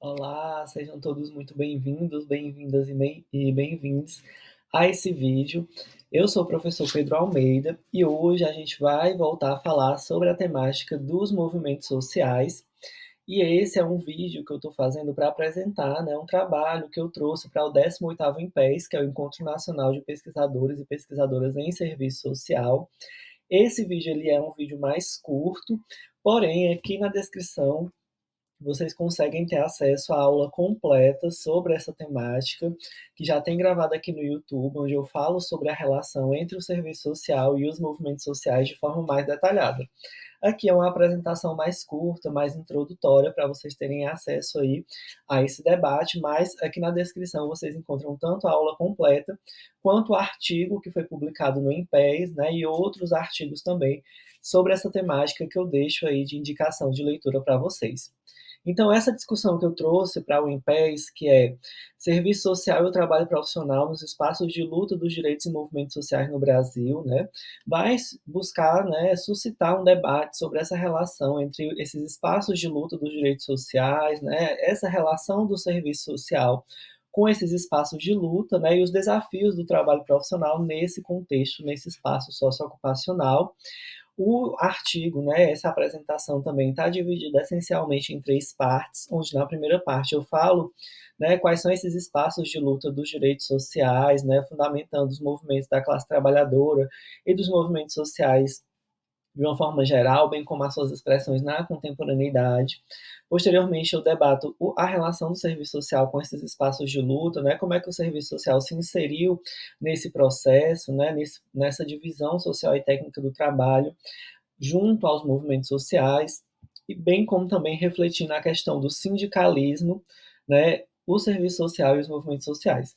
Olá, sejam todos muito bem-vindos, bem-vindas e bem-vindos a esse vídeo. Eu sou o professor Pedro Almeida e hoje a gente vai voltar a falar sobre a temática dos movimentos sociais. E esse é um vídeo que eu estou fazendo para apresentar, né, um trabalho que eu trouxe para o 18º INPES, que é o Encontro Nacional de Pesquisadores e Pesquisadoras em Serviço Social. Esse vídeo ele é um vídeo mais curto, porém aqui na descrição vocês conseguem ter acesso à aula completa sobre essa temática, que já tem gravado aqui no YouTube, onde eu falo sobre a relação entre o serviço social e os movimentos sociais de forma mais detalhada. Aqui é uma apresentação mais curta, mais introdutória, para vocês terem acesso aí a esse debate, mas aqui na descrição vocês encontram tanto a aula completa, quanto o artigo que foi publicado no INPES, né, e outros artigos também sobre essa temática que eu deixo aí de indicação de leitura para vocês. Então, essa discussão que eu trouxe para o INPES, que é serviço social e o trabalho profissional nos espaços de luta dos direitos e movimentos sociais no Brasil, né, vai buscar, né, suscitar um debate sobre essa relação entre esses espaços de luta dos direitos sociais, né, essa relação do serviço social com esses espaços de luta, né, e os desafios do trabalho profissional nesse contexto, nesse espaço socioocupacional. O artigo, né, essa apresentação também está dividida essencialmente em três partes, onde na primeira parte eu falo, né, quais são esses espaços de luta dos direitos sociais, né, fundamentando os movimentos da classe trabalhadora e dos movimentos sociais de uma forma geral, bem como as suas expressões na contemporaneidade. Posteriormente, eu debato a relação do serviço social com esses espaços de luta, né, como é que o serviço social se inseriu nesse processo, né, nessa divisão social e técnica do trabalho, junto aos movimentos sociais, e bem como também refletir na questão do sindicalismo, né, o serviço social e os movimentos sociais.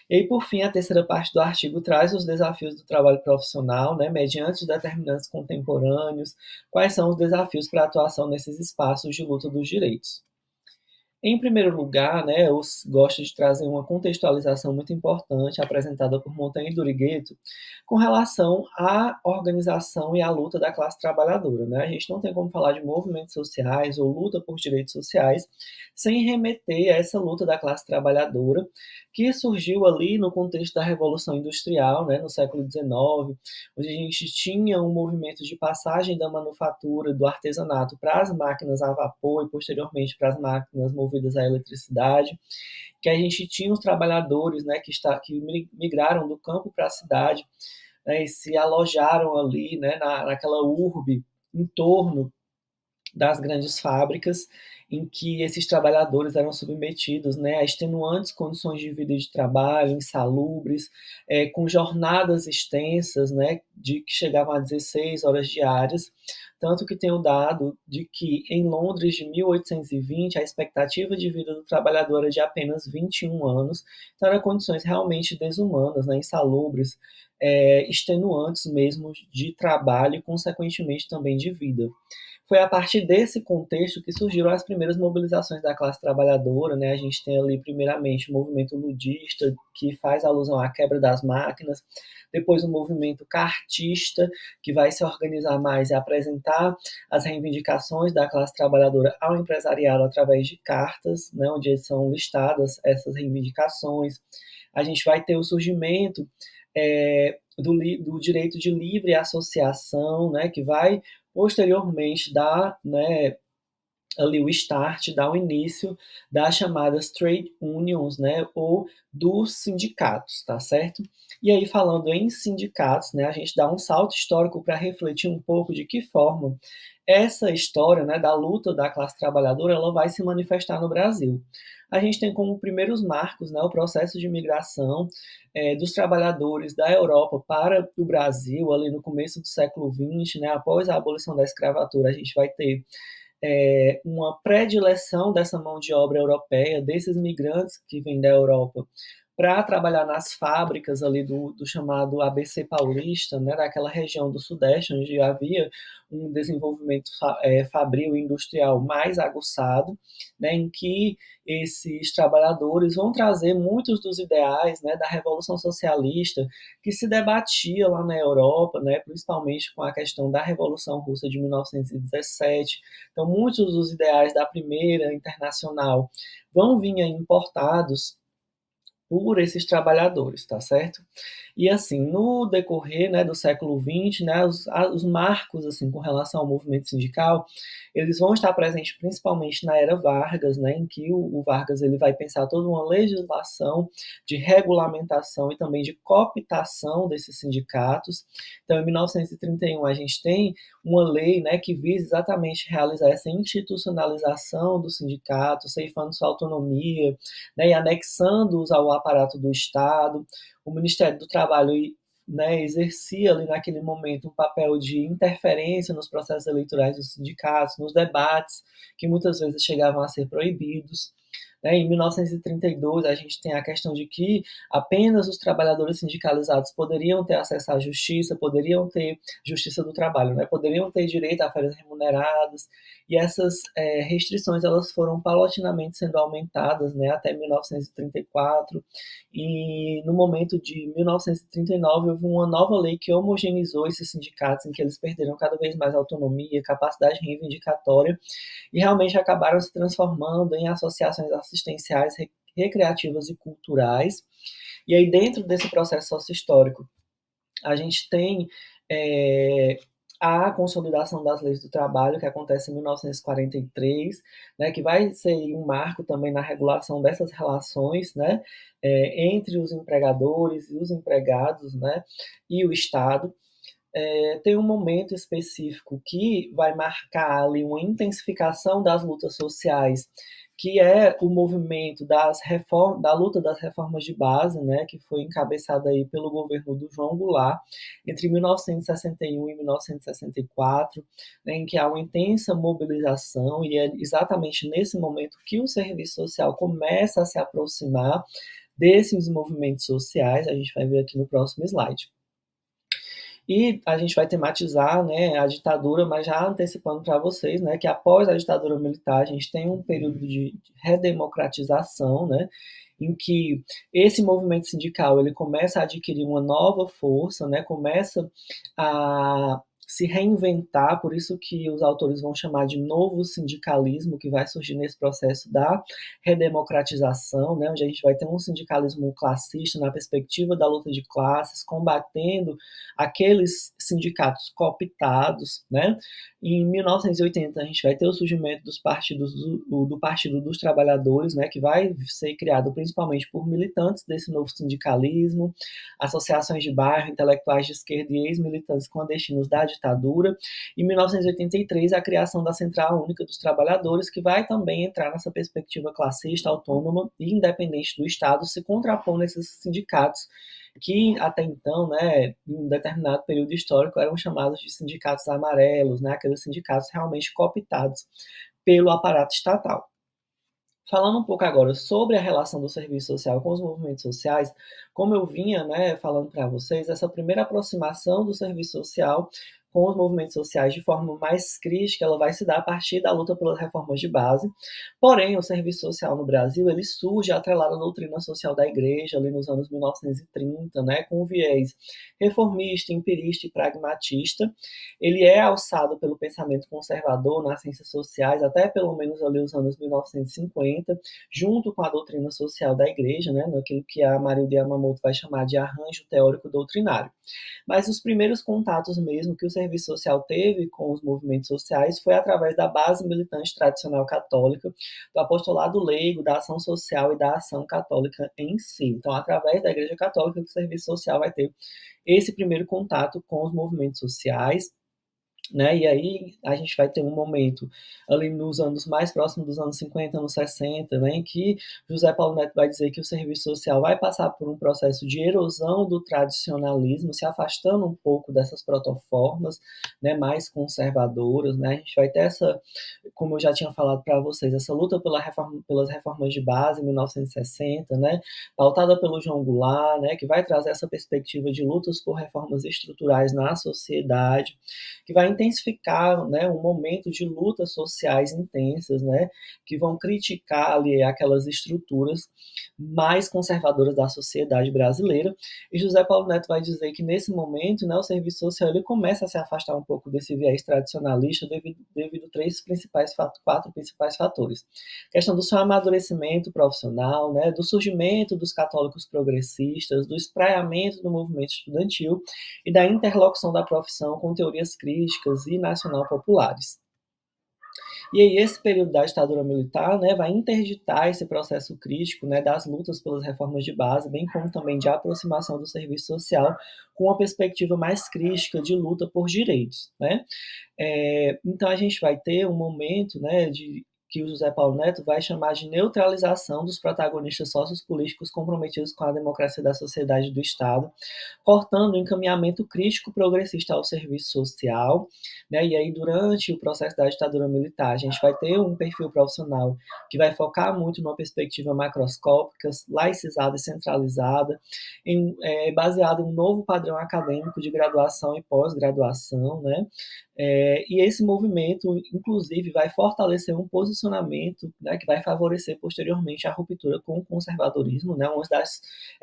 E aí, por fim, a terceira parte do artigo traz os desafios do trabalho profissional, né, mediante os determinantes contemporâneos, quais são os desafios para a atuação nesses espaços de luta dos direitos. Em primeiro lugar, né, eu gosto de trazer uma contextualização muito importante apresentada por Montaigne e Durigueto com relação à organização e à luta da classe trabalhadora. Né? A gente não tem como falar de movimentos sociais ou luta por direitos sociais sem remeter a essa luta da classe trabalhadora que surgiu ali no contexto da Revolução Industrial, né, no século XIX, onde a gente tinha um movimento de passagem da manufatura, do artesanato para as máquinas a vapor e posteriormente para as máquinas movidas à eletricidade, que a gente tinha os trabalhadores, né, que migraram do campo para a cidade, né, e se alojaram ali, né, naquela urbe em torno das grandes fábricas, em que esses trabalhadores eram submetidos, né, a extenuantes condições de vida e de trabalho, insalubres, com jornadas extensas, né, de que chegavam a 16 horas diárias, tanto que tem o dado de que em Londres de 1820 a expectativa de vida do trabalhador era de apenas 21 anos, então eram condições realmente desumanas, né, insalubres, extenuantes mesmo de trabalho e consequentemente também de vida. Foi a partir desse contexto que surgiram as primeiras mobilizações da classe trabalhadora, né? A gente tem ali, primeiramente, o movimento ludista, que faz alusão à quebra das máquinas, depois o movimento cartista, que vai se organizar mais e apresentar as reivindicações da classe trabalhadora ao empresariado através de cartas, né? Onde são listadas essas reivindicações. A gente vai ter o surgimento do direito de livre associação, né, que vai posteriormente dar, né, ali o start, dar o início das chamadas trade unions, né, ou dos sindicatos, tá certo? E aí, falando em sindicatos, né, a gente dá um salto histórico para refletir um pouco de que forma essa história, né, da luta da classe trabalhadora, ela vai se manifestar no Brasil. A gente tem como primeiros marcos, né, o processo de migração dos trabalhadores da Europa para o Brasil, ali no começo do século XX, né, após a abolição da escravatura, a gente vai ter uma predileção dessa mão de obra europeia, desses migrantes que vêm da Europa, para trabalhar nas fábricas ali do chamado ABC Paulista, né, daquela região do Sudeste, onde havia um desenvolvimento fabril e industrial mais aguçado, né, em que esses trabalhadores vão trazer muitos dos ideais, né, da Revolução Socialista que se debatia lá na Europa, né, principalmente com a questão da Revolução Russa de 1917. Então, muitos dos ideais da Primeira Internacional vão vir importados por esses trabalhadores, tá certo? E assim, no decorrer, né, do século XX, né, os marcos assim com relação ao movimento sindical, eles vão estar presentes principalmente na era Vargas, né, em que o Vargas ele vai pensar toda uma legislação de regulamentação e também de cooptação desses sindicatos. Então, em 1931 a gente tem uma lei, né, que visa exatamente realizar essa institucionalização do sindicato, ceifando sua autonomia, né, e anexando-os ao aparato do Estado. O Ministério do Trabalho, né, exercia ali naquele momento um papel de interferência nos processos eleitorais dos sindicatos, nos debates, que muitas vezes chegavam a ser proibidos. Né? Em 1932, a gente tem a questão de que apenas os trabalhadores sindicalizados poderiam ter acesso à justiça, poderiam ter justiça do trabalho, né? Poderiam ter direito a férias remuneradas, e essas restrições elas foram paulatinamente sendo aumentadas, né, até 1934, e no momento de 1939 houve uma nova lei que homogeneizou esses sindicatos, em que eles perderam cada vez mais autonomia, capacidade reivindicatória, e realmente acabaram se transformando em associações assistenciais, recreativas e culturais. E aí, dentro desse processo sócio-histórico, a gente tem a consolidação das leis do trabalho, que acontece em 1943, né, que vai ser um marco também na regulação dessas relações, né, entre os empregadores e os empregados, né, e o Estado. Tem um momento específico que vai marcar ali uma intensificação das lutas sociais, que é o movimento da luta das reformas de base, né, que foi encabeçada aí pelo governo do João Goulart, entre 1961 e 1964, né, em que há uma intensa mobilização, e é exatamente nesse momento que o serviço social começa a se aproximar desses movimentos sociais. A gente vai ver aqui no próximo slide. E a gente vai tematizar, né, a ditadura, mas já antecipando para vocês, né, que após a ditadura militar a gente tem um período de redemocratização, né, em que esse movimento sindical ele começa a adquirir uma nova força, né, começa a se reinventar, por isso que os autores vão chamar de novo sindicalismo, que vai surgir nesse processo da redemocratização, né, onde a gente vai ter um sindicalismo classista na perspectiva da luta de classes, combatendo aqueles sindicatos cooptados, né? Em 1980 a gente vai ter o surgimento dos partidos do Partido dos Trabalhadores, né, que vai ser criado principalmente por militantes desse novo sindicalismo, associações de bairro, intelectuais de esquerda e ex-militantes clandestinos da ditadura. Em 1983 a criação da Central Única dos Trabalhadores, que vai também entrar nessa perspectiva classista, autônoma e independente do Estado, se contrapõe nesses sindicatos que até então, né, em um determinado período histórico, eram chamados de sindicatos amarelos, né, aqueles sindicatos realmente cooptados pelo aparato estatal. Falando um pouco agora sobre a relação do serviço social com os movimentos sociais, como eu vinha, né, falando para vocês, essa primeira aproximação do serviço social com os movimentos sociais de forma mais crítica, ela vai se dar a partir da luta pelas reformas de base. Porém, o serviço social no Brasil, ele surge atrelado à doutrina social da igreja, ali nos anos 1930, né, com um viés reformista, empirista e pragmatista. Ele é alçado pelo pensamento conservador nas ciências sociais, até pelo menos ali os anos 1950, junto com a doutrina social da igreja, né, naquilo que a Marilde Yamamoto vai chamar de arranjo teórico doutrinário. Mas os primeiros contatos mesmo que o serviço social teve com os movimentos sociais foi através da base militante tradicional católica, do apostolado leigo, da ação social e da ação católica em si. Então, através da Igreja Católica, o serviço social vai ter esse primeiro contato com os movimentos sociais. né? E aí a gente vai ter um momento ali nos anos mais próximos dos anos 50, anos 60, né, em que José Paulo Neto vai dizer que o serviço social vai passar por um processo de erosão do tradicionalismo, se afastando um pouco dessas protoformas, né, mais conservadoras, né? A gente vai ter essa, como eu já tinha falado para vocês, essa luta pelas reformas de base em 1960, né, pautada pelo João Goulart, né, que vai trazer essa perspectiva de lutas por reformas estruturais na sociedade, que vai intensificar, né, um momento de lutas sociais intensas, né, que vão criticar ali aquelas estruturas mais conservadoras da sociedade brasileira. E José Paulo Neto vai dizer que nesse momento, né, o serviço social ele começa a se afastar um pouco desse viés tradicionalista devido a quatro principais fatores. A questão do seu amadurecimento profissional, né, do surgimento dos católicos progressistas, do espraiamento do movimento estudantil e da interlocução da profissão com teorias críticas e nacional-populares. E aí esse período da ditadura militar, né, vai interditar esse processo crítico, né, das lutas pelas reformas de base, bem como também de aproximação do serviço social com uma perspectiva mais crítica de luta por direitos, né? Então a gente vai ter um momento, né, de que o José Paulo Neto vai chamar de neutralização dos protagonistas sociopolíticos comprometidos com a democracia da sociedade e do Estado, cortando o encaminhamento crítico progressista ao serviço social, né? E aí durante o processo da ditadura militar, a gente vai ter um perfil profissional que vai focar muito numa perspectiva macroscópica, laicizada e centralizada, baseada em um novo padrão acadêmico de graduação e pós-graduação, né? E esse movimento, inclusive, vai fortalecer um posicionamento, né, que vai favorecer posteriormente a ruptura com o conservadorismo, né,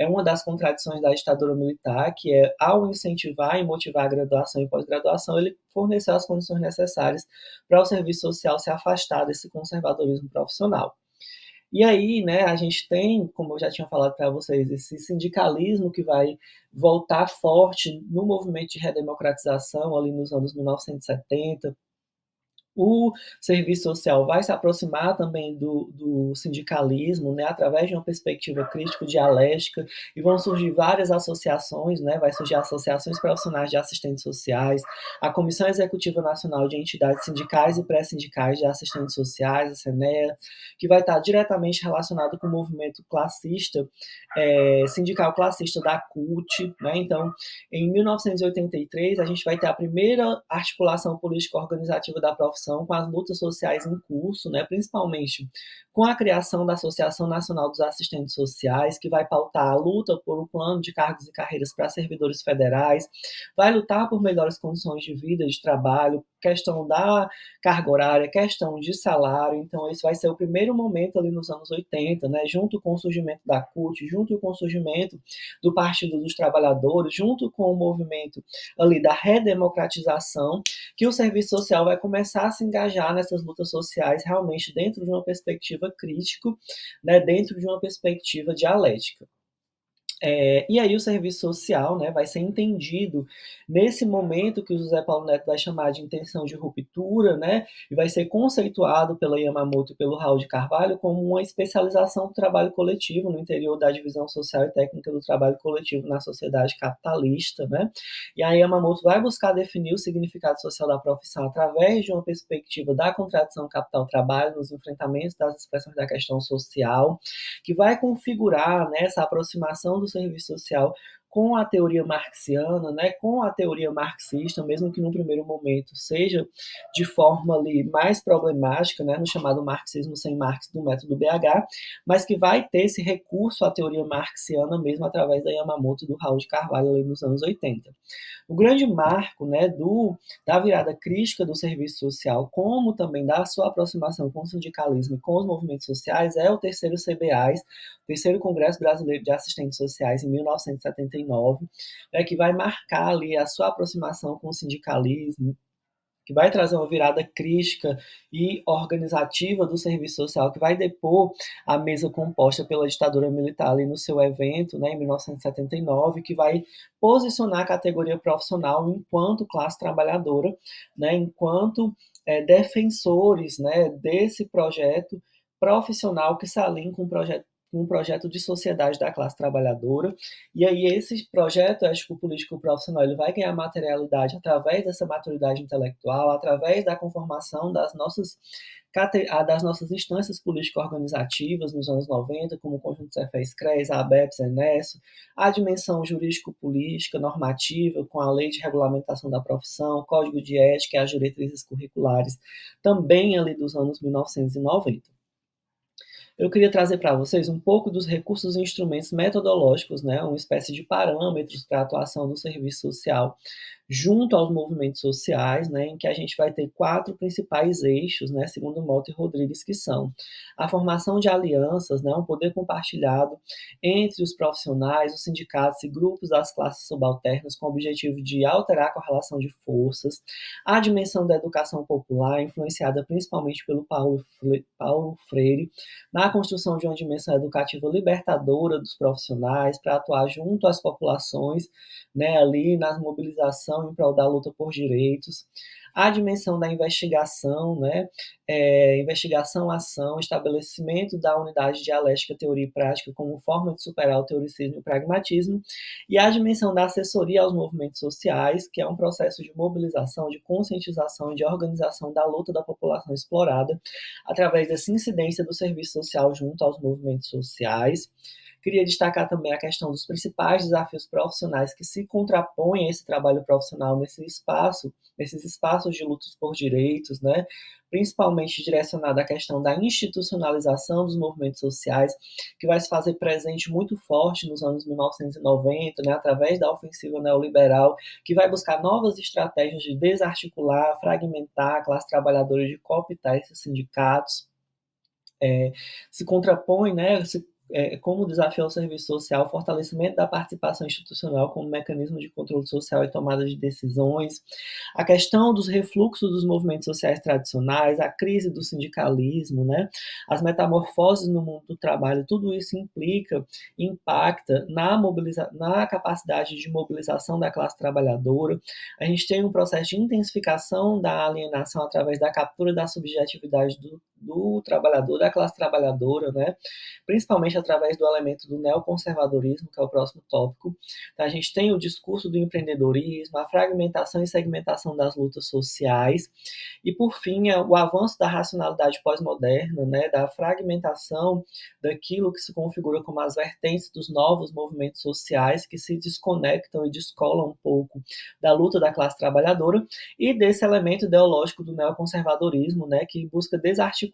uma das contradições da ditadura militar, que é, ao incentivar e motivar a graduação e pós-graduação, ele forneceu as condições necessárias para o serviço social se afastar desse conservadorismo profissional. E aí, né, a gente tem, como eu já tinha falado para vocês, esse sindicalismo que vai voltar forte no movimento de redemocratização ali nos anos 1970. O serviço social vai se aproximar também do sindicalismo, né, através de uma perspectiva crítico-dialética, e vão surgir várias associações, né, vai surgir associações profissionais de assistentes sociais, a Comissão Executiva Nacional de Entidades Sindicais e Pré-Sindicais de Assistentes Sociais, a CENEA, que vai estar diretamente relacionado com o movimento classista, sindical classista da CUT, né, então, em 1983, a gente vai ter a primeira articulação político-organizativa da profissão com as lutas sociais em curso, né, principalmente com a criação da Associação Nacional dos Assistentes Sociais, que vai pautar a luta por um plano de cargos e carreiras para servidores federais, vai lutar por melhores condições de vida, de trabalho, questão da carga horária, questão de salário. Então, esse vai ser o primeiro momento ali nos anos 80, né, junto com o surgimento da CUT, junto com o surgimento do Partido dos Trabalhadores, junto com o movimento ali da redemocratização, que o serviço social vai começar a se engajar nessas lutas sociais realmente dentro de uma perspectiva crítica, né, dentro de uma perspectiva dialética. E aí o serviço social, né, vai ser entendido nesse momento que o José Paulo Neto vai chamar de intenção de ruptura, né, e vai ser conceituado pela Yamamoto e pelo Raul de Carvalho como uma especialização do trabalho coletivo no interior da divisão social e técnica do trabalho coletivo na sociedade capitalista, né, e a Yamamoto vai buscar definir o significado social da profissão através de uma perspectiva da contradição capital-trabalho nos enfrentamentos das expressões da questão social, que vai configurar, né, essa aproximação do serviço social com a teoria marxiana, né, com a teoria marxista, mesmo que no primeiro momento seja de forma ali mais problemática, né, no chamado marxismo sem Marx do método BH, mas que vai ter esse recurso à teoria marxiana mesmo através da Yamamoto e do Raul de Carvalho ali nos anos 80. O grande marco, né, da virada crítica do serviço social, como também da sua aproximação com o sindicalismo e com os movimentos sociais, é o terceiro CBAS, o terceiro Congresso Brasileiro de Assistentes Sociais, em 1979, né, que vai marcar ali a sua aproximação com o sindicalismo, que vai trazer uma virada crítica e organizativa do serviço social, que vai depor a mesa composta pela ditadura militar ali no seu evento, né, em 1979, que vai posicionar a categoria profissional enquanto classe trabalhadora, né, enquanto defensores, né, desse projeto profissional que se alinha com o projeto um projeto de sociedade da classe trabalhadora, e aí esse projeto ético-político profissional ele vai ganhar materialidade através dessa maturidade intelectual, através da conformação das nossas instâncias político-organizativas nos anos 90, como o Conjunto Cefés CRES, a ABEPS, a ENESO, a dimensão jurídico-política, normativa, com a Lei de Regulamentação da Profissão, Código de Ética e as diretrizes curriculares, também ali dos anos 1990. Eu queria trazer para vocês um pouco dos recursos e instrumentos metodológicos, né, uma espécie de parâmetros para a atuação do serviço social junto aos movimentos sociais, né, em que a gente vai ter 4 principais eixos, né, segundo Mota e Rodrigues, que são a formação de alianças, né, um poder compartilhado entre os profissionais, os sindicatos e grupos das classes subalternas com o objetivo de alterar a correlação de forças, a dimensão da educação popular, influenciada principalmente pelo Paulo Freire, na construção de uma dimensão educativa libertadora dos profissionais, para atuar junto às populações, né, ali na mobilização em prol da luta por direitos, a dimensão da investigação, né, investigação, ação, estabelecimento da unidade dialética teoria e prática como forma de superar o teoricismo e o pragmatismo, e a dimensão da assessoria aos movimentos sociais, que é um processo de mobilização, de conscientização e de organização da luta da população explorada, através dessa incidência do serviço social junto aos movimentos sociais. Queria destacar também a questão dos principais desafios profissionais que se contrapõem a esse trabalho profissional nesses espaços de lutas por direitos, né? Principalmente direcionado à questão da institucionalização dos movimentos sociais, que vai se fazer presente muito forte nos anos 1990, né? Através da ofensiva neoliberal, que vai buscar novas estratégias de desarticular, fragmentar a classe trabalhadora, de cooptar esses sindicatos. Se contrapõe, né, como desafio ao serviço social, o fortalecimento da participação institucional como mecanismo de controle social e tomada de decisões, a questão dos refluxos dos movimentos sociais tradicionais, a crise do sindicalismo, né, as metamorfoses no mundo do trabalho, tudo isso implica, impacta na capacidade de mobilização da classe trabalhadora. A gente tem um processo de intensificação da alienação através da captura da subjetividade do trabalhador, da classe trabalhadora, né? Principalmente através do elemento do neoconservadorismo, que é o próximo tópico. Então, a gente tem o discurso do empreendedorismo, a fragmentação e segmentação das lutas sociais, e, por fim, o avanço da racionalidade pós-moderna, né? Da fragmentação daquilo que se configura como as vertentes dos novos movimentos sociais que se desconectam e descolam um pouco da luta da classe trabalhadora, e desse elemento ideológico do neoconservadorismo, né, que busca desarticular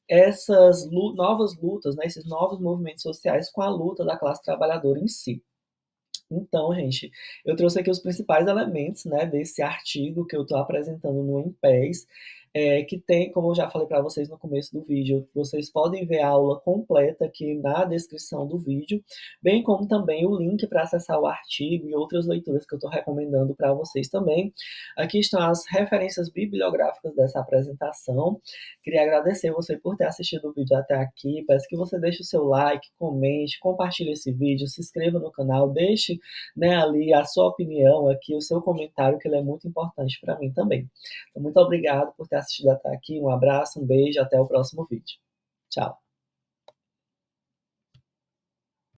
essas novas lutas, né, esses novos movimentos sociais com a luta da classe trabalhadora em si. Então, gente, eu trouxe aqui os principais elementos, né, desse artigo que eu estou apresentando no Empés, que tem, como eu já falei para vocês no começo do vídeo, vocês podem ver a aula completa aqui na descrição do vídeo, bem como também o link para acessar o artigo e outras leituras que eu estou recomendando para vocês também. Aqui estão as referências bibliográficas dessa apresentação. Queria agradecer você por ter assistido o vídeo até aqui. Peço que você deixe o seu like, comente, compartilhe esse vídeo, se inscreva no canal, deixe, né, ali a sua opinião aqui, o seu comentário, que ele é muito importante para mim também. Então, muito obrigado por ter assistido até aqui. Um abraço, um beijo, até o próximo vídeo. Tchau.